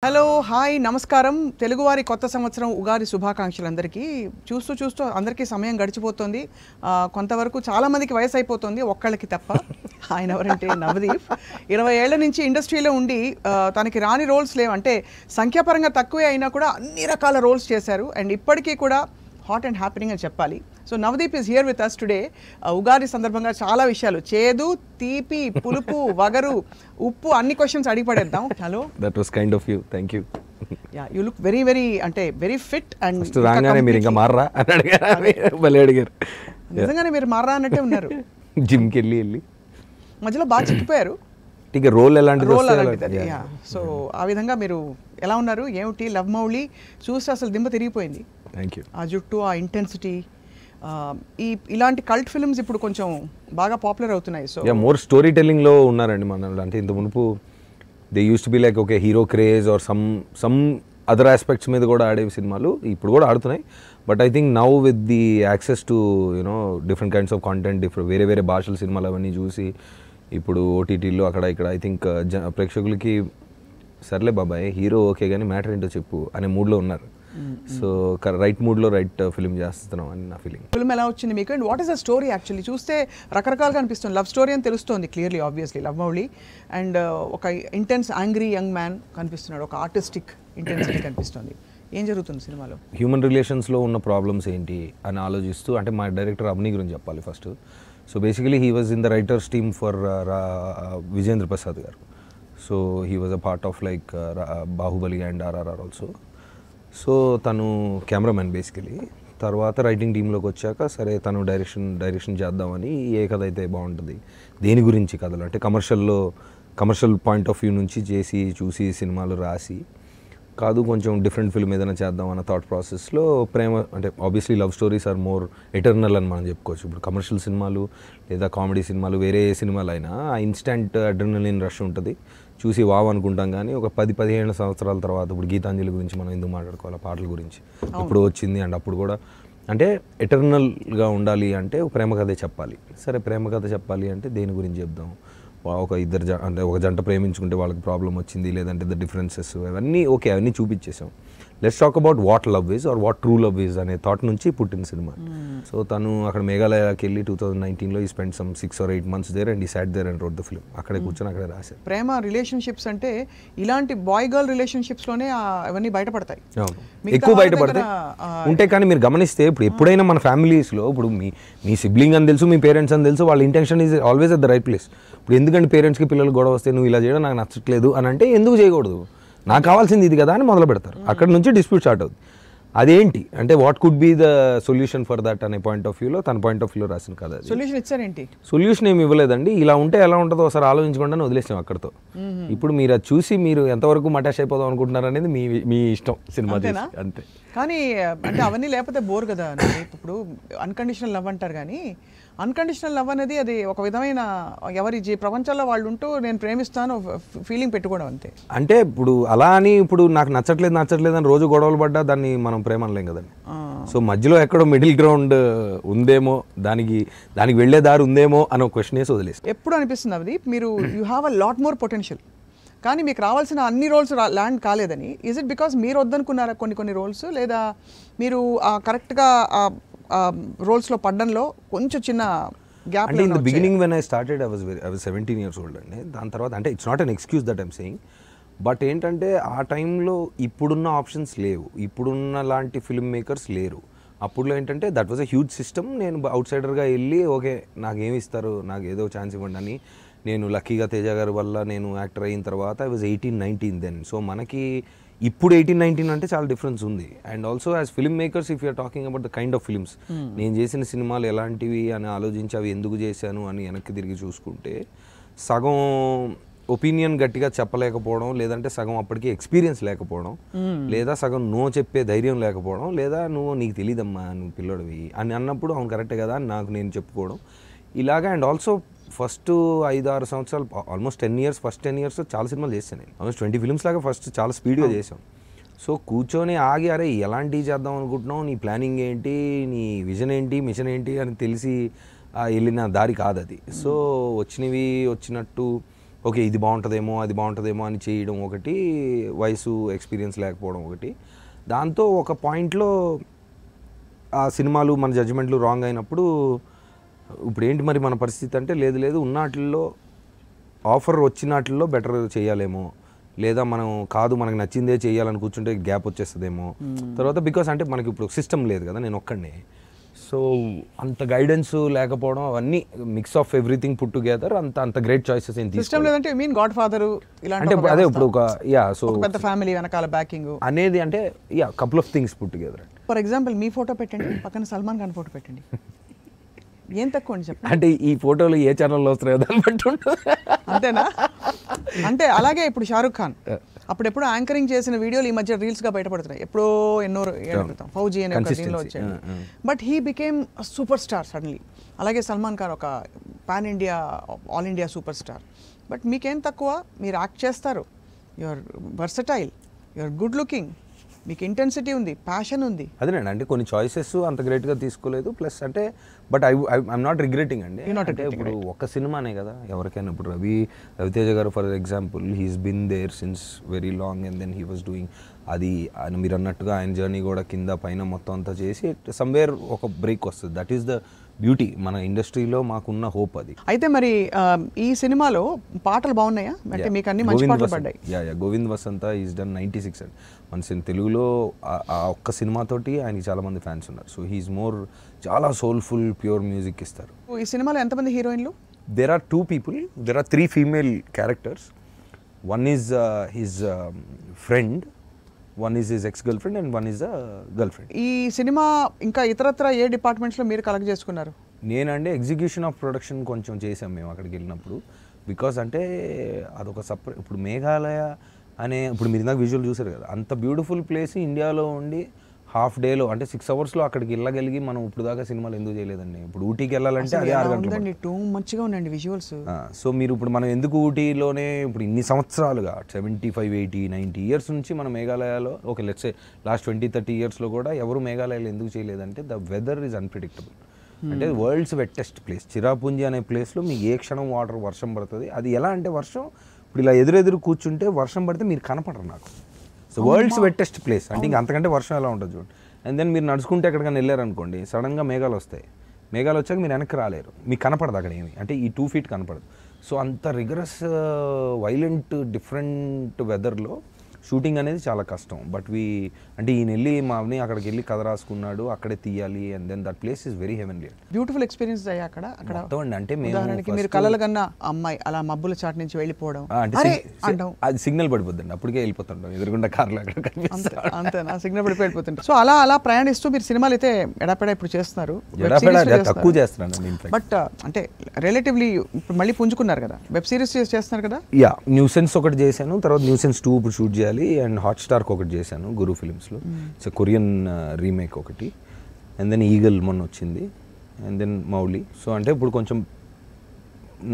Hello hi నమస్కారం తెలుగువారి కొత్త సంవత్సరం ఉగాది శుభాకాంక్షలు అందరికీ చూస్తూ అందరికీ సమయం గడిచిపోతుంది కొంతవరకు చాలా మందికి వయసు అయిపోతుంది ఒక్కళ్ళకి తప్ప ఆయన ఎవరంటే నవదీప్ 20 ఏళ్ల నుంచి ఇండస్ట్రీలో ఉండి తనకి రాని రోల్స్ లేవు అంటే సంఖ్యాపరంగా తక్కువే అయినా కూడా అన్ని రకాల రోల్స్ చేశారు అండ్ ఇప్పటికీ కూడా హాట్ అండ్ హ్యాపెనింగ్ అని చెప్పాలి so Navdeep is here with us today Ugadi సందర్భంగా చాలా విషయాలు చేదు తీపి పులుపు వగరు ఉప్పు అన్ని క్వశ్చన్స్ అడిగి పడేద్దాం hello that was kind of you thank you yeah you look very very అంటే వెరీ ఫిట్ అండ్ ఫస్ట్ రాగానే మీరు ఇంకా మారరా అని అడిగారు భలే అడిగారు నిజంగానే మీరు మారా అన్నట్టే ఉన్నారు జిమ్కి వెళ్ళి మధ్యలో బాగా చిక్కిపోయారు ఇక రోల్ ఎలాంటిది రోల్ అలాంటిది సో ఆ విధంగా మీరు ఎలా ఉన్నారు ఏమిటి లవ్ మౌళి చూస్తే అసలు దిమ్మ తిరిగిపోయింది థ్యాంక్ యూ ఆ జుట్టు ఆ ఇంటెన్సిటీ ఇలాంటి కల్ట్ ఫిల్మ్స్ ఇప్పుడు కొంచెం బాగా పాపులర్ అవుతున్నాయి సో మోర్ స్టోరీ టెల్లింగ్లో ఉన్నారండి మన అంటే ఇంత మునుపు they used to be like okay hero craze or some other aspects మీద కూడా ఆడేవి సినిమాలు ఇప్పుడు కూడా ఆడుతున్నాయి but I think now with the access to you know different kinds of content వేరే భాషల సినిమాలు అవన్నీ చూసి ఇప్పుడు ఓటీటీలో అక్కడ ఇక్కడ ఐ థింక్ ప్రేక్షకులకి సర్లే బాబాయ్ హీరో ఓకే కానీ మ్యాటర్ ఏంటో చెప్పు అనే మూడ్లో ఉన్నారు సో రైట్ మూడ్లో రైట్ ఫిల్మ్ చేస్తున్నాం అని నా ఫీలింగ్ ఫిల్మ్ ఎలా వచ్చింది మీకు and what is the story actually చూస్తే రకరకాలుగా అనిపిస్తుంది లవ్ స్టోరీ అని తెలుస్తుంది clearly obviously love Mouli and ఒక ఇంటెన్స్ యాంగ్రీ యంగ్ మ్యాన్ కనిపిస్తున్నాడు ఒక ఆర్టిస్టిక్ ఇంటెన్సిటీ కనిపిస్తుంది ఏం జరుగుతుంది సినిమాలో హ్యూమన్ రిలేషన్స్లో ఉన్న ప్రాబ్లమ్స్ ఏంటి అని ఆలోచిస్తూ అంటే మా డైరెక్టర్ అబ్ని గురించి చెప్పాలి first so basically he was in the writers team for Vijayendra Prasad garu so he was a part of like Baahubali and RRR also so తను కెమెరామెన్ బేసికలీ తర్వాత రైటింగ్ టీంలోకి వచ్చాక సరే తను డైరెక్షన్ చేద్దామని ఏ కథ అయితే బాగుంటుంది దేని గురించి కథలు అంటే కమర్షియల్ పాయింట్ ఆఫ్ వ్యూ నుంచి చూసి సినిమాలు రాసి కాదు కొంచెం డిఫరెంట్ ఫిల్మ్ ఏదైనా చేద్దాం అన్న థాట్ ప్రాసెస్లో ప్రేమ అంటే obviously love stories are more eternal అని మనం చెప్పుకోవచ్చు ఇప్పుడు కమర్షియల్ సినిమాలు లేదా కామెడీ సినిమాలు వేరే ఏ సినిమాలు అయినా ఆ ఇన్స్టెంట్ అడ్రినలిన్ రష్ ఉంటుంది చూసి వావ్ అనుకుంటాం కానీ ఒక 10-15 సంవత్సరాల తర్వాత ఇప్పుడు గీతాంజలి గురించి మనం ఎందుకు మాట్లాడుకోవాలి పాటల గురించి ఇప్పుడు వచ్చింది అండ్ అప్పుడు కూడా అంటే ఎటర్నల్గా ఉండాలి అంటే ప్రేమ కథే చెప్పాలి సరే ప్రేమ కథ చెప్పాలి అంటే దేని గురించి చెప్దాం అంటే ఒక జంట ప్రేమించుకుంటే వాళ్ళకి ప్రాబ్లం వచ్చింది లేదంటే ద డిఫరెన్సెస్ అవన్నీ ఓకే అవన్నీ చూపించేసాం let's talk about what love is or what true love is అనే థాట్ నుంచి పుట్టిన సినిమా సో తను అక్కడ మేఘాలయకి వెళ్ళి 2019లో I spend some 6 or 8 months there and I sat there and wrote the film అక్కడే కూర్చొని అక్కడే రాశారు ప్రేమ రిలేషన్షిప్స్ అంటే ఇలాంటి బాయ్ గర్ల్ రిలేషన్షిప్స్లోనే అవన్నీ బయటపడతాయి ఎక్కువ బయటపడతాయి ఉంటే కానీ మీరు గమనిస్తే ఇప్పుడు ఎప్పుడైనా మన ఫ్యామిలీస్లో ఇప్పుడు మీ సిబ్లింగ్ అని తెలుసు మీ పేరెంట్స్ అని తెలుసు వాళ్ళ intention is always at the right place ఇప్పుడు ఎందుకంటే పేరెంట్స్కి పిల్లలు గొడవ వస్తే నువ్వు ఇలా చేయడం నాకు నచ్చట్లేదు అని అంటే ఎందుకు చేయకూడదు నాకు కావాల్సింది ఇది కదా అని మొదలు పెడతారు అక్కడ నుంచి డిస్ప్యూట్ స్టార్ట్ అవుతుంది అదేంటి అంటే what could be the solution for that అనే పాయింట్ ఆఫ్ వ్యూలో తన పాయింట్ ఆఫ్ వ్యూలో రాసిన కదా సొల్యూషన్ ఇచ్చారేంటి సొల్యూషన్ ఏమి ఇవ్వలేదండి ఇలా ఉంటే ఎలా ఉంటుందో ఒకసారి ఆలోచించుకోండి అని వదిలేసాం అక్కడితో ఇప్పుడు మీరు అది చూసి మీరు ఎంతవరకు మటాష్ అయిపోదాం అనుకుంటున్నారు అనేది మీ ఇష్టం సినిమా అంతే కానీ అంటే అవన్నీ లేకపోతే బోర్ కదా ఇప్పుడు అన్కండిషనల్ లవ్ అంటారు కానీ అన్కండిషనల్ లవ్ అనేది అది ఒక విధమైన ఎవరి ప్రపంచంలో వాళ్ళు ఉంటూ నేను ప్రేమిస్తాను ఫీలింగ్ పెట్టుకోవడం అంతే అంటే ఇప్పుడు అలా అని ఇప్పుడు నాకు నచ్చట్లేదు అని రోజు గొడవలు పడ్డా దాన్ని మనం ప్రేమ అనలేం కదండి సో మధ్యలో ఎక్కడో మిడిల్ గ్రౌండ్ ఉందేమో దానికి వెళ్ళే దారి ఉందేమో అని ఒక క్వశ్చన్ వేసి వదిలేసి ఎప్పుడు అనిపిస్తుంది అది మీరు you have a lot more potential కానీ మీకు రావాల్సిన అన్ని రోల్స్ ల్యాండ్ కాలేదని ఈజ్ ఇట్ బికాస్ మీరు వద్దనుకున్నారా కొన్ని రోల్స్ లేదా మీరు కరెక్ట్గా రోల్స్లో పడ్డంలో కొంచెం చిన్న గ్యాప్ అంటే in the beginning when I started I was 17 years old అండి దాని తర్వాత అంటే it's not an excuse that I'm saying but ఏంటంటే ఆ టైంలో ఇప్పుడున్న ఆప్షన్స్ లేవు ఇప్పుడున్న లాంటి ఫిల్మ్ మేకర్స్ లేరు అప్పుడులో ఏంటంటే that was a huge system నేను అవుట్ సైడర్గా వెళ్ళి ఓకే నాకు ఏమి ఇస్తారు నాకు ఏదో ఛాన్స్ ఇవ్వండి అని నేను లక్కీగా తేజ గారి వల్ల నేను యాక్టర్ అయిన తర్వాత ఐ వాజ్ 18-19 దెన్ సో మనకి ఇప్పుడు 18-19 అంటే చాలా డిఫరెన్స్ ఉంది and also as film makers if you're talking about the kind of films నేను చేసిన సినిమాలు ఎలాంటివి అని ఆలోచించి అవి ఎందుకు చేశాను అని వెనక్కి తిరిగి చూసుకుంటే సగం ఒపీనియన్ గట్టిగా చెప్పలేకపోవడం లేదంటే సగం అప్పటికి ఎక్స్పీరియన్స్ లేకపోవడం లేదా సగం నో చెప్పే ధైర్యం లేకపోవడం లేదా నీకు తెలియదమ్మా నువ్వు పిల్లడివి అని అన్నప్పుడు అవును కరెక్టే కదా అని నాకు నేను చెప్పుకోవడం ఇలాగా అండ్ ఆల్సో ఫస్ట్ 5-6 సంవత్సరాలు ఆల్మోస్ట్ 10 years ఫస్ట్ 10 years చాలా సినిమాలు చేశాను నేను ఆల్మోస్ట్ 20 films లాగా ఫస్ట్ చాలా స్పీడ్గా చేసాం సో కూర్చొని ఆగి అరే ఎలాంటివి చేద్దాం అనుకుంటున్నావు నీ ప్లానింగ్ ఏంటి నీ విజన్ ఏంటి మిషన్ ఏంటి అని తెలిసి వెళ్ళిన దారి కాదు అది సో వచ్చినవి వచ్చినట్టు ఓకే ఇది బాగుంటుందేమో అది బాగుంటుందేమో అని చేయడం ఒకటి, వయసు ఎక్స్పీరియన్స్ లేకపోవడం ఒకటి. దాంతో ఒక పాయింట్లో ఆ సినిమాలు మన జడ్జిమెంట్లు రాంగ్ అయినప్పుడు ఇప్పుడు ఏంటి మరి మన పరిస్థితి అంటే, లేదు ఉన్నట్లో ఆఫర్ వచ్చినట్లో బెటర్ చేయాలేమో, లేదా మనం కాదు మనకు నచ్చిందే చేయాలని కూర్చుంటే గ్యాప్ వచ్చేస్తుందేమో తర్వాత. బికాస్ అంటే మనకి ఇప్పుడు సిస్టమ్ లేదు కదా, నేను ఒక్కడినే. సో అంత గైడెన్స్ లేకపోవడం, అవన్నీ mix of everything put together అంత గ్రేట్ చాయిసెస్ ఏం సిస్టమ్ లేదంటే మీన్ గాడ్ ఫాదర్ అంటే అదే ఇప్పుడు ఒక సో పెద్ద ఫ్యామిలీ వెనకాల బ్యాకింగ్ అనేది అంటే couple of things put together. For example me photo పెట్టండి, పక్కన సల్మాన్ ఖాన్ ఫోటో పెట్టండి, ఏం తక్కువ అండి చెప్పండి. అంటే ఈ ఫోటోలు ఏ ఛానల్లో వస్తున్నాయో దాన్ని బట్టి ఉంటుంది. అంతేనా? అంటే అలాగే ఇప్పుడు షారుఖ్ ఖాన్ అప్పుడెప్పుడు యాంకరింగ్ చేసిన వీడియోలు ఈ మధ్య రీల్స్ గా బయటపడుతున్నాయి. ఎప్పుడో ఎన్నో ఏళ్ళ క్రితం ఫౌజీ అనే ఒక దీనిలో వచ్చాయి. But he became super star suddenly. అలాగే సల్మాన్ ఖాన్ ఒక pan India all India super star. But మీకేం తక్కువ, మీరు యాక్ట్ చేస్తారు, your versatile, your good looking, మీకు ఇంటెన్సిటీ ఉంది, ప్యాషన్ ఉంది. అదేనండి, అంటే కొన్ని చాయిసెస్ అంత గ్రేట్గా తీసుకోలేదు. ప్లస్ అంటే బట్ ఐఎమ్ నాట్ రిగ్రెటింగ్ అండి. అంటే ఇప్పుడు ఒక సినిమానే కదా ఎవరికైనా. ఇప్పుడు రవితేజ గారు for example, he's been there since very long and then he was doing అది. ఆయన మీరు అన్నట్టుగా ఆయన జర్నీ కూడా కింద పైన మొత్తం అంతా చేసి సమ్వేర్ ఒక బ్రేక్ వస్తుంది. దట్ ఈస్ ద బ్యూటీ మన ఇండస్ట్రీలో మాకున్న హోప్ అది. అయితే మరి ఈ సినిమాలో పాటలు బాగున్నాయా? అంటే మీకు అన్ని మంచి పాటలు పడ్డాయి. గోవింద్ వసంత ఈజ్ డన్ 96 అండి. మన తెలుగులో ఆ ఒక్క సినిమాతోటి ఆయనకి చాలా మంది ఫ్యాన్స్ ఉన్నారు. సో హీఈస్ మోర్ చాలా సోల్ఫుల్ ప్యూర్ మ్యూజిక్ ఇస్తారు. ఈ సినిమాలో ఎంతమంది హీరోయిన్లు? There are 2 people. There are 3 female characters. One is his friend, one is his ex-girlfriend and one is a girlfriend. ఈ సినిమా ఇంకా ఇతరత్ర ఏ డిపార్ట్మెంట్స్లో మీరు కలెక్ట్ చేసుకున్నారు? నేనంటే ఎగ్జిక్యూషన్ ఆఫ్ ప్రొడక్షన్ కొంచెం చేసాం మేము అక్కడికి వెళ్ళినప్పుడు. బికాస్ అంటే అదొక ఇప్పుడు మేఘాలయ అనే, ఇప్పుడు మీరు ఇందాక విజువల్ చూసారు కదా, అంత బ్యూటిఫుల్ ప్లేస్ ఇండియాలో ఉండి హాఫ్ డేలో అంటే 6 hours అక్కడికి వెళ్ళగలిగి మనం ఇప్పుడు దాకా సినిమాలు ఎందుకు చేయలేదండి? ఇప్పుడు ఊటీకి వెళ్ళాలంటే అదే 6 గంటలు. టూ మంచిగా ఉండండి విజువల్స్. సో మీరు ఇప్పుడు మనం ఎందుకు ఊటీలోనే ఇప్పుడు ఇన్ని సంవత్సరాలుగా 75, 80, 90 years నుంచి మన మేఘాలయలో ఒక లెట్స్ లాస్ట్ 20-30 yearsలో కూడా ఎవరు మేఘాలయలో ఎందుకు చేయలేదంటే ద వెదర్ ఈజ్ అన్ప్రిడిక్టబుల్. అంటే వరల్డ్స్ వెట్టెస్ట్ ప్లేస్ చిరాపుంజి అనే ప్లేస్లో మీకు ఏ క్షణం వర్షం పడుతుంది. అది ఎలా అంటే వర్షం ఇప్పుడు ఇలా ఎదురెదురు కూర్చుంటే వర్షం పడితే మీరు కనపడరు నాకు. సో వరల్డ్స్ వెట్టెస్ట్ ప్లేస్ అంటే ఇంకా అంతకంటే వర్షం ఎలా ఉంటుంది చూడండి. అండ్ దెన్ మీరు నడుచుకుంటే ఎక్కడికైనా వెళ్ళారనుకోండి, సడన్గా మేఘాలు వస్తాయి. మేఘాలు వచ్చాక మీరు వెనక్కి రాలేరు, మీకు కనపడదు అక్కడ ఏమి, అంటే ఈ 2 feet కనపడదు. సో అంత రిగరస్ వైలెంట్ డిఫరెంట్ వెదర్లో షూటింగ్ అనేది చాలా కష్టం. బట్ అంటే ఈయన వెళ్ళి మాని అక్కడికి వెళ్ళి కథ రాసుకున్నాడు, అక్కడే తీయాలి. And then that place is very heavenly. Beautiful experience అయ్యా అక్కడ. అంటే మేము మీరు కలలు కన్నా అమ్మాయి అలా మబ్బుల చాటు నుంచి వెళ్ళిపోవడం, అది సిగ్నల్ పడిపోద్దండి, అప్పుడే వెళ్ళిపోతుంటాం ఎదురుగుండా కార్లో అక్కడ. అంతేనా? సిగ్నల్ పడిపోయి వెళ్ళిపోతుంటాం. సో అలా ప్రయాణిస్తూ మీరు సినిమాలు అయితే ఎడాపెడా ఇప్పుడు చేస్తున్నారు, తక్కువ చేస్తున్నాను. బట్ అంటే రిలేటివ్లీ ఇప్పుడు మళ్ళీ పుంజుకున్నారు కదా, వెబ్ సిరీస్ చేస్తున్నారు కదా. న్యూసెన్స్ ఒకటి చేశాను, తర్వాత న్యూసెన్స్ 2 ఇప్పుడు షూట్ చేయాలి. అండ్ హాట్స్టార్కి ఒకటి చేశాను గురు ఫిలిమ్స్లో, ఇట్స్ కొరియన్ రీమేక్ ఒకటి. అండ్ దెన్ ఈగల్ మొన్న వచ్చింది. And then Mouli. సో అంటే ఇప్పుడు కొంచెం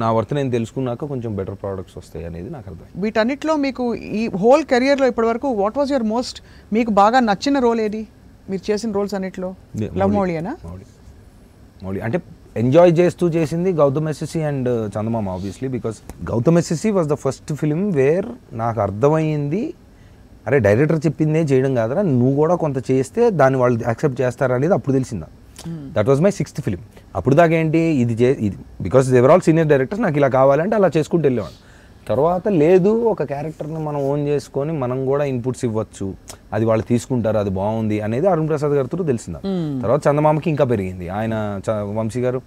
నా వర్త్ నేను తెలుసుకున్నాక కొంచెం బెటర్ ప్రోడక్ట్స్ వస్తాయి అనేది నాకు అర్థం. వీటన్నిటిలో మీకు ఈ హోల్ కెరియర్లో ఇప్పటివరకు వాట్ వాజ్ యువర్ మోస్ట్ మీకు బాగా నచ్చిన రోల్ ఏది? మీరు చేసిన రోల్స్ అన్నిట్లో లవ్ మౌలియేనా? మౌలి అంటే ఎంజాయ్ చేస్తూ చేసింది Gautam SSC and Chandamama obviously. Because Gautam SSC was the first film where నాకు అర్థమైంది, అరే డైరెక్టర్ చెప్పిందే చేయడం కాదరా, నువ్వు కూడా కొంత చేస్తే దాన్ని వాళ్ళు యాక్సెప్ట్ చేస్తారా అనేది అప్పుడు తెలిసిందా. That was my 6th film. అప్పుడు దాకా ఏంటి ఇది because they were all senior directors, నాకు ఇలా కావాలంటే అలా చేసుకుంటూ వెళ్ళేవాడు. తర్వాత లేదు, ఒక క్యారెక్టర్ని మనం ఓన్ చేసుకొని మనం కూడా ఇన్పుట్స్ ఇవ్వచ్చు, అది వాళ్ళు తీసుకుంటారు, అది బాగుంది అనేది అరుణ్ ప్రసాద్ గారితో తెలిసిందా. తర్వాత చందమామకి ఇంకా పెరిగింది. ఆయన వంశీ గారు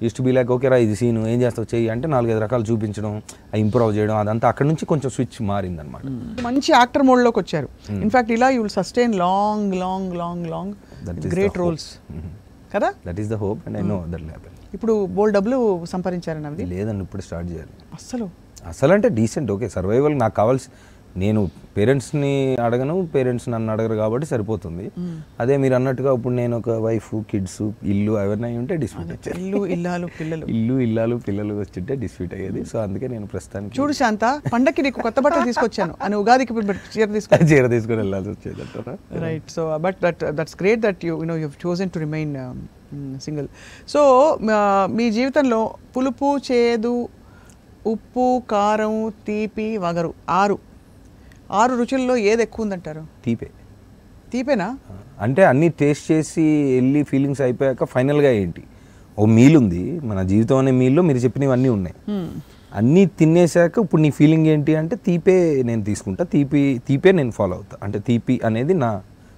use to be like okay రా ఇది సీను ఏం చేస్తావు చెయ్యి అంటే 4-5 రకాలు చూపించడం, ఇంప్రూవ్ చేయడం, అదంతా అక్కడ నుంచి కొంచెం స్విచ్ మారింది అనమాట. మంచి యాక్టర్ మోడ్లోకి వచ్చారు. ఇన్ఫాక్ట్ ఇలా you will sustain long long long long great roles కదా. That is the hope and I know that will happen. ఇప్పుడు బోల్డ్ డబ్బులు సంపాదించారని అది లేదండి, ఇప్పుడు స్టార్ట్ చేయాలి. అసలు అంటే డీసెంట్ ఓకే సర్వైవల్ నాకు కావాల్సి, నేను పేరెంట్స్ని అడగను, పేరెంట్స్ నన్ను అడగరు కాబట్టి సరిపోతుంది. అదే మీరు అన్నట్టుగా ఇప్పుడు నేను ఒక వైఫ్, కిడ్స్, ఇల్లు అవన్నీ ఉంటే డిస్ప్యూట్ వచ్చేది. ఇల్లు ఇల్లాలు పిల్లలు వచ్చింటే డిస్ప్యూట్ అయ్యేది. సో అందుకే నేను ప్రస్తుతానికి చూడు శాంత, పండక్కి నీకు కొత్త బట్టలు తీసుకొచ్చాను అని ఉగాదికి చీర తీసుకొని వెళ్ళాల్సి వచ్చేది అంటారా. Right. So but that's great that you know you have chosen to remain single. So మీ జీవితంలో పులుపు చేదు ఉప్పు, కారం, తీపి, వగరు 6 రుచుల్లో ఏది ఎక్కువ ఉందంటారు? తీపే. తీపేనా? అంటే అన్నీ టేస్ట్ చేసి వెళ్ళి ఫీలింగ్స్ అయిపోయాక ఫైనల్గా ఏంటి, ఓ మీల్ ఉంది మన జీవితం అనే మీల్లో మీరు చెప్పినవి అన్నీ ఉన్నాయి. అన్నీ తినేసాక ఇప్పుడు నీ ఫీలింగ్ ఏంటి అంటే తీపే నేను తీసుకుంటా, తీపే నేను ఫాలో అవుతా. అంటే తీపి అనేది నా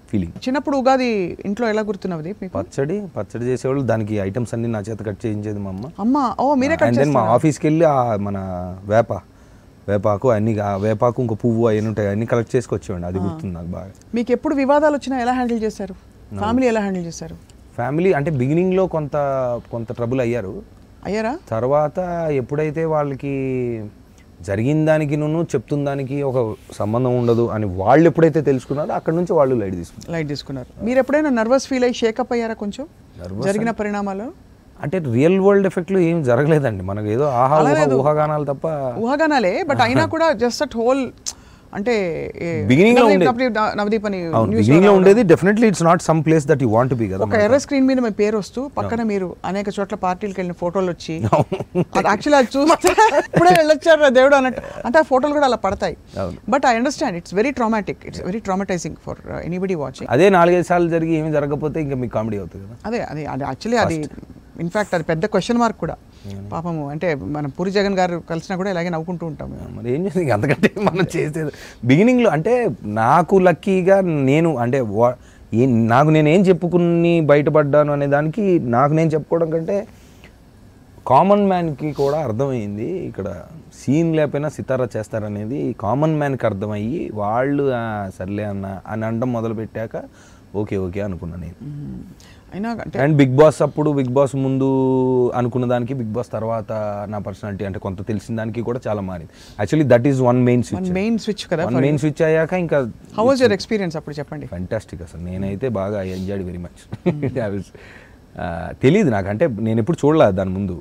ఫీలింగ్. చిన్నప్పుడు ఉగాది ఇంట్లో ఎలా గుర్తున్నది మీకు? పచ్చడి చేసేవాళ్ళు, దానికి ఐటమ్స్ అన్ని నా చేత కట్ చేయించేది మా అమ్మ. మీరే కట్ మా ఆఫీస్కి వెళ్ళి మన వేపాకు అన్ని, వేపాకు ఇంకో పువ్వు అవన్నీ ఉంటాయి, అన్ని కలెక్ట్ చేసుకొచ్చేవాడి. అది గుర్తుంది నాకు బాగా. మీకు ఎప్పుడు వివాదాలు వచ్చినా ఎలా హ్యాండిల్ చేశారు? ఫ్యామిలీ ఎలా హ్యాండిల్ చేశారు? ఫ్యామిలీ అంటే బిగినింగ్లో కొంత ట్రబుల్ అయ్యారా. తర్వాత ఎప్పుడైతే వాళ్ళకి జరిగిన దానికి చెప్తున్న దానికి ఒక సంబంధం ఉండదు అని వాళ్ళు ఎప్పుడైతే తెలుసుకున్నారో అక్కడ నుంచి వాళ్ళు లైట్ తీసుకున్నారు. మీరు ఎప్పుడైనా నర్వస్ ఫీల్ అయ్యి షేకప్ అయ్యారా కొంచెం జరిగిన పరిణామాలు? అంటే రియల్ వరల్డ్ ఎఫెక్ట్లు ఏం జరగలేదండి మనకు, ఏదో ఊహాగానాలు తప్ప. ఊహాగానాలే, బట్ అయినా కూడా జస్ట్ అట్ హోల్ అంటే బిగినింగ్ లో ఉండేది definitely it's not some place that you want to be కదా. ఒక ఎర్ర స్క్రీన్ మీద మీ పేరు వస్తూ పక్కన మీరు అనేక చోట్ల పార్టీలకు వెళ్ళిన ఫోటోలు వచ్చి యాక్చువల్లీ అది చూస్తే ఇప్పుడే వెళ్ళొచ్చారు దేవుడు అన్నట్టు, అంటే ఆ ఫోటోలు కూడా అలా పడతాయి. But I understand it's very traumatic, it's very ట్రామటైజింగ్ for anybody watching. అదే 4-5 సార్లు జరిగి ఏమి జరగకపోతే ఇంకా మీకు కామెడీ అవుతుంది కదా. అదే యాక్చువల్లీ అది ఇన్ఫాక్ట్ అది పెద్ద క్వశ్చన్ మార్క్ కూడా పాపము. అంటే మనం పూరి జగన్ గారు కలిసినా కూడా ఇలాగే నవ్వుకుంటూ ఉంటాం. మరి ఏం చేసింది అంతకంటే మనం చేసేది బిగినింగ్లో. అంటే నాకు లక్కీగా నేను అంటే నేనేం చెప్పుకుని బయటపడ్డాను అనే దానికి నాకు నేను చెప్పుకోవడం కంటే కామన్ మ్యాన్కి కూడా అర్థమైంది. ఇక్కడ సీన్ లేకపోయినా సితారా చేస్తారనేది కామన్ మ్యాన్కి అర్థమయ్యి వాళ్ళు సర్లే అని అనడం మొదలుపెట్టాక ఓకే అనుకున్నాను నేను. అండ్ బిగ్ బాస్ ముందు అనుకున్న దానికి బిగ్ బాస్ తర్వాత నా పర్సనాలిటీ అంటే కొంత తెలిసిన దానికి కూడా చాలా మారింది. Actually that is one main switch కదా. మెయిన్ స్విచ్ అయ్యాక ఇంకా హౌ వాజ్ యువర్ ఎక్స్పీరియన్స్ అప్పుడు చెప్పండి? ఫ్యాంటాస్టిక్ అసలు. నేనైతే బాగా ఎంజాయ్డ్ వెరీ మచ్. తెలియదు నాకు, అంటే నేను ఎప్పుడు చూడలేదు దాని ముందు.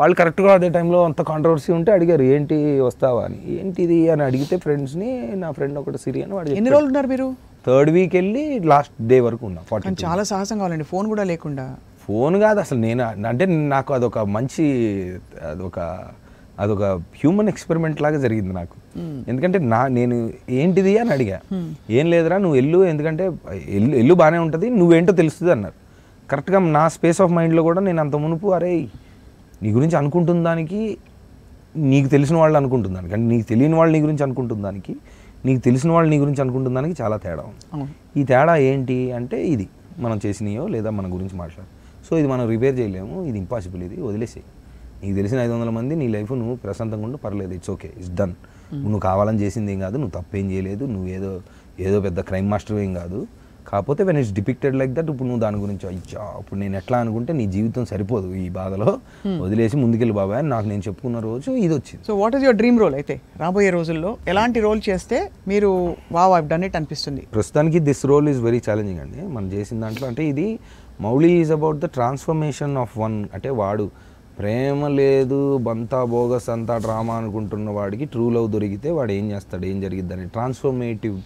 వాళ్ళు కరెక్ట్గా అదే టైంలో అంత కాంట్రవర్సీ ఉంటే అడిగారు ఏంటి వస్తావా అని. ఏంటిది అని అడిగితే ఫ్రెండ్స్ని, నా ఫ్రెండ్ ఒకటి సిరి అని వాడు. ఎన్ని రోజులు ఉన్నారు మీరు? 3rd వీక్ వెళ్ళి లాస్ట్ డే వరకు ఉన్నా. చాలా సాహసం కావాలండి, ఫోన్ కూడా లేకుండా. ఫోన్ కాదు అసలు, నేను అంటే నాకు అదొక మంచి అదొక హ్యూమన్ ఎక్స్పెరిమెంట్ లాగా జరిగింది నాకు. ఎందుకంటే నేను ఏంటిది అని అడిగా. ఏం లేదురా నువ్వు వెళ్ళు, ఎందుకంటే ఎల్లు బాగానే ఉంటుంది, నువ్వేంటో తెలుస్తుంది అన్నారు. కరెక్ట్గా నా స్పేస్ ఆఫ్ మైండ్లో కూడా నేను అంత మునుపు అరే నీ గురించి అనుకుంటున్న దానికి, నీకు తెలిసిన వాళ్ళు అనుకుంటున్న దానికి, అంటే నీకు తెలియని వాళ్ళు నీ గురించి అనుకుంటున్న దానికి, నీకు తెలిసిన వాళ్ళు నీ గురించి అనుకుంటున్న దానికి చాలా తేడా ఉంది. ఈ తేడా ఏంటి అంటే ఇది మనం చేసినాయో లేదా మన గురించి మాట్లాడు. సో ఇది మనం రిపేర్ చేయలేము, ఇది ఇంపాసిబుల్, ఇది వదిలేసేయి. నీకు తెలిసిన 500 మంది నీ లైఫ్ నువ్వు ప్రశాంతంగా ఉండు, పర్లేదు, ఇట్స్ ఓకే, ఇట్స్ డన్. నువ్వు కావాలని చేసింది ఏం కాదు, నువ్వు తప్పేం చేయలేదు, నువ్వు ఏదో పెద్ద క్రైమ్ మాస్టర్ ఏం కాదు. కాకపోతే when it's depicted like that ఇప్పుడు నువ్వు దాని గురించి ఇప్పుడు నేను ఎట్లా అనుకుంటే నీ జీవితం సరిపోదు ఈ బాధలో, వదిలేసి ముందుకెళ్ళి బాబాయ్ అని నాకు నేను చెప్పుకున్న రోజు ఇది వచ్చింది. So what is your dream role? అయితే రాబోయే రోజుల్లో ఎలాంటి రోల్ చేస్తే మీరు వావ్ ఐవ్ డన్ ఇట్ అనిపిస్తుంది? ప్రస్తుతానికి this role is very challenging అండి మనం చేసిన దాంట్లో. అంటే ఇది Mouli is about the transformation of one. అంటే వాడు ప్రేమ లేదు, బంతా బోగస్ అంతా డ్రామా అనుకుంటున్న వాడికి ట్రూ లవ్ దొరికితే వాడు ఏం చేస్తాడు, ఏం జరిగిద్ది అని transformative,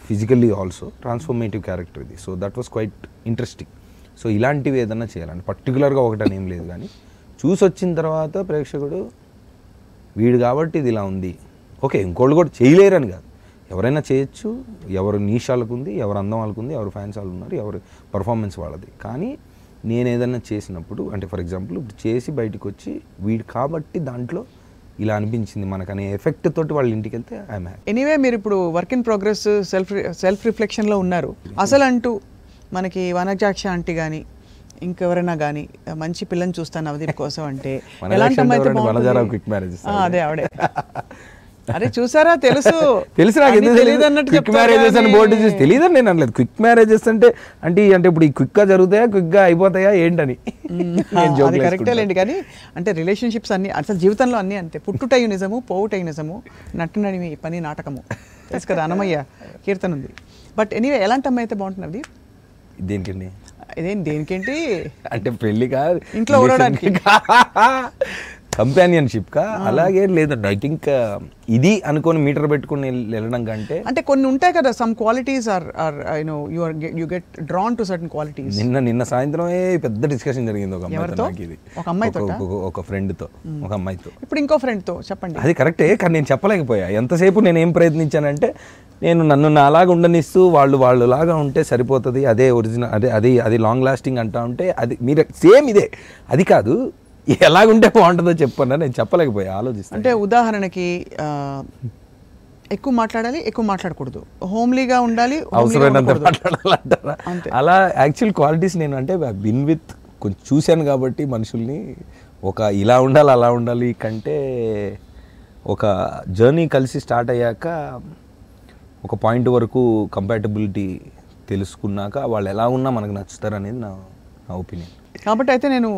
physically also transformative character ఇది. So that was quite interesting. So ఇలాంటివి ఏదన్నా చేయాలండి, పర్టికులర్గా ఒకటని ఏం లేదు, కానీ చూసి వచ్చిన తర్వాత ప్రేక్షకుడు వీడు కాబట్టి ఇది ఇలా ఉంది, ఓకే ఇంకోళ్ళు కూడా చేయలేరని కాదు, ఎవరైనా చేయొచ్చు, ఎవరు నీష్ వాళ్ళకు ఉంది, ఎవరు అందం వాళ్ళకు ఉంది, ఎవరు ఫ్యాన్స్ వాళ్ళు ఉన్నారు, ఎవరు పర్ఫార్మెన్స్ వాళ్ళది. కానీ నేను ఏదన్నా చేసినప్పుడు అంటే ఫర్ ఎగ్జాంపుల్ ఇప్పుడు చేసి బయటకు వచ్చి వీడు కాబట్టి దాంట్లో ఇలా అనిపించింది మనకు అనే ఎఫెక్ట్ తోటి వాళ్ళ ఇంటికి వెళ్తే ఐఎమ్ హ్యాపీ. ఎనీవే మీరు ఇప్పుడు వర్క్ ఇన్ ప్రోగ్రెస్, సెల్ఫ్ రిఫ్లెక్షన్లో ఉన్నారు. అసలు అంటూ మనకి వనజాక్ష ఆంటీ కానీ ఇంకెవరైనా కానీ మంచి పిల్లని చూస్తాను నవదీప్ కోసం అంటే ఎలాంటి అమ్మాయి అయితే బాగుంటుంది? అదే ఆవిడే. అరే చూసారా, తెలుసు నాకు ఎందుకు తెలియదు అన్నట్టు క్విక్ మ్యారేజెస్ అని బోర్డు చూసి తెలియదని నేను అనలేదు. క్విక్ మ్యారేజెస్ అంటే ఇప్పుడు ఈ క్విక్గా జరుగుతాయా, క్విక్గా అయిపోతాయా ఏంటని. అది కరెక్టే లేండి, కానీ అంటే రిలేషన్షిప్స్ అన్ని అసలు జీవితంలో అన్నీ అంతే. పుట్టుటయు నిజము, పోవుటయు నిజము, నటునడిమి పని నాటకము, తెలుసు కదా అన్నమయ్య కీర్తన ఉంది. బట్ ఎనీవే ఎలాంటి అమ్మాయి అయితే బాగుంటుంది? దేనికేంటి దేనికేంటి అంటే పెళ్లి కాదు, ఇంట్లో ఉండడానికి. కంపానియన్షిప్ కా అలాగే లేదండి. ఐ థింక్ ఇది అనుకొని మీటర్ పెట్టుకుని వెళ్ళడం కంటే అంటే కొన్ని ఉంటాయి కదా, some qualities are you get drawn to certain qualities. నిన్న సాయంత్రమే పెద్ద డిస్కషన్ జరిగింది ఒక అమ్మాయితో. నాకు ఇది ఒక అమ్మాయితో, ఒక ఫ్రెండ్తో, ఒక అమ్మాయితో. ఇప్పుడు ఇంకో ఫ్రెండ్తో చెప్పండి. అది కరెక్టే, కానీ నేను చెప్పలేకపోయా. ఎంతసేపు నేను ఏం ప్రయత్నించానంటే నన్ను నాలాగా ఉండనిస్తూ వాళ్ళు లాగా ఉంటే సరిపోతుంది, అదే ఒరిజినల్, అది లాంగ్ లాస్టింగ్ అంటా ఉంటే అది మీరు సేమ్ ఇదే, అది కాదు ఎలాగుంటే బాగుంటుందో చెప్పన్నా. నేను చెప్పలేకపోయా, ఆలోచిస్తాను. అంటే ఉదాహరణకి ఎక్కువ మాట్లాడాలి, ఎక్కువ మాట్లాడకూడదు, హోమ్లీగా ఉండాలి, అవసరమైనంత మాట్లాడాలంటారా? అలా యాక్చువల్ క్వాలిటీస్ నేను అంటే బిన్ విత్ కొంచెం చూశాను కాబట్టి మనుషుల్ని, ఒక ఇలా ఉండాలి అలా ఉండాలి కంటే ఒక జర్నీ కలిసి స్టార్ట్ అయ్యాక ఒక పాయింట్ వరకు కంపాటబిలిటీ తెలుసుకున్నాక వాళ్ళు ఎలా ఉన్నా మనకు నచ్చుతారు అనేది నా ఒపీనియన్. కాబట్టి అయితే నేను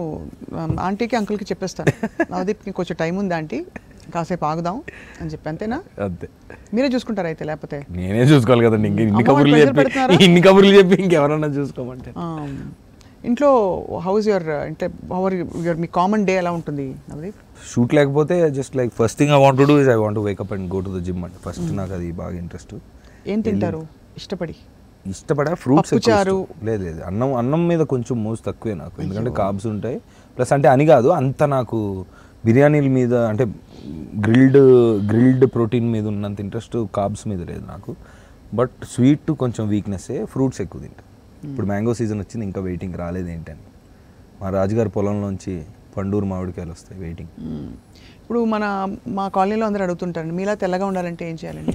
ఆంటీకి అంకుల్కి చెప్పేస్తాను, నవదీప్కి కొంచెం టైం ఉంది ఆంటీ, కాసేపు ఆగుదాం అని చెప్పి. అంతేనా? అంతే. మీరే చూసుకుంటారు అయితే, లేకపోతే నేనే చూసుకోవాలి కదండి. ఇన్ని కబుర్లు చెప్పి ఇంకెవరన్నా చూసుకోమంటే. ఇంట్లో హౌస్ యువర్ అంటే మీ కామన్ డే ఎలా ఉంటుంది నవదీప్? షూట్ లేకపోతే just like first thing I want to do is I want to wake up and go to the gym. అంటే ఫస్ట్ నాకు అది బాగా ఇంట్రెస్ట్. ఏం తింటారు ఇష్టపడే? ఫ్రూట్స్ లేదు అన్నం మీద కొంచెం మోజు తక్కువే నాకు, ఎందుకంటే కార్బ్స్ ఉంటాయి. ప్లస్ అంటే అని కాదు, అంత నాకు బిర్యానీల మీద అంటే గ్రిల్డ్ ప్రోటీన్ మీద ఉన్నంత ఇంట్రెస్ట్ కార్బ్స్ మీద లేదు నాకు. బట్ స్వీట్ కొంచెం వీక్నెస్సే. ఫ్రూట్స్ ఎక్కువ తింటా. ఇప్పుడు మ్యాంగో సీజన్ వచ్చింది, ఇంకా వెయిటింగ్ రాలేదు ఏంటని. మా రాజుగారి పొలంలోంచి పండూరు మామిడికాయలు వస్తాయి, వెయిటింగ్. ఇప్పుడు మా కాలనీలో అందరూ అడుగుతుంటారండి, మీలా తెల్లగా ఉండాలంటే ఏం చేయాలండి?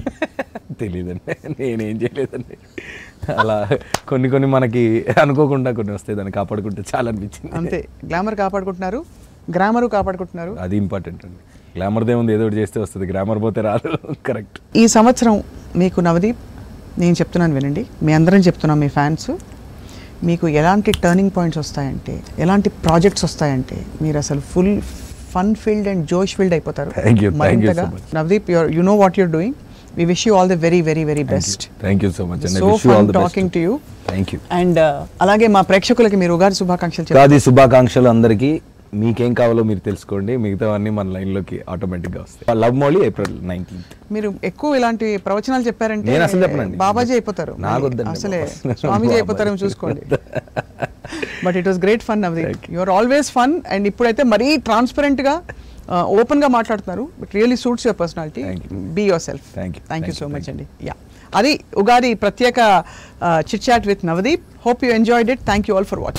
తెలియదండి, నేనేం చేయలేదండి. అలా కొన్ని మనకి అనుకోకుండా కొన్ని వస్తాయి, దాన్ని కాపాడుకుంటే చాలా అనిపించింది. అంతే. గ్లామర్ కాపాడుకుంటున్నారు, గ్రామరు కాపాడుకుంటున్నారు, అది ఇంపార్టెంట్ అండి. గ్లామర్దే ఉంది, ఏదో ఒకటి చేస్తే వస్తుంది, గ్రామర్ పోతే రాదు. కరెక్ట్. ఈ సంవత్సరం మీకు నవదీప్, నేను చెప్తున్నాను వినండి, మీ అందరం చెప్తున్నాం, మీ ఫ్యాన్స్, మీకు ఎలాంటి టర్నింగ్ పాయింట్స్ వస్తాయంటే, ఎలాంటి ప్రాజెక్ట్స్ వస్తాయంటే మీరు అసలు ఫుల్ ఫన్ ఫీల్డ్ అండ్ జోష్ ఫీల్డ్ అయిపోతారు. Navdeep, you know what you're doing. We wish you all the very, very, very best. Thank you so much. And so fun talking to you. Thank you. And అలాగే మా ప్రేక్షకులకి మీరు ఉగాది శుభాకాంక్షలు చెప్పండి. ఉగాది శుభాకాంక్షలు అందరికీ. మీకేం కావాలో మీరు తెలుసుకోండి, మిగతావన్నీ మన లైన్లోకి ఆటోమేటిక్గా వస్తాయి. Love Mouli April 19th. మీరు ఎక్కువ ఇలాంటి ప్రవచనాలు చెప్పారంటే నేను అసలు చెప్పనండి, బాబాజీ అయిపోతారు. అసలే స్వామీజీ అయిపోతారేమో చూసుకోండి. But it was great fun Navdeep. You are always fun. And ఇప్పుడైతే మరీ ట్రాన్స్పరెంట్గా ఓపెన్గా మాట్లాడుతున్నారు. But really suits your personality. Be your self. Thank you so much అండి. యా, అది ఉగాది ప్రత్యేక chit chat with Navdeep. Hope you enjoyed it. Thank you all for watching.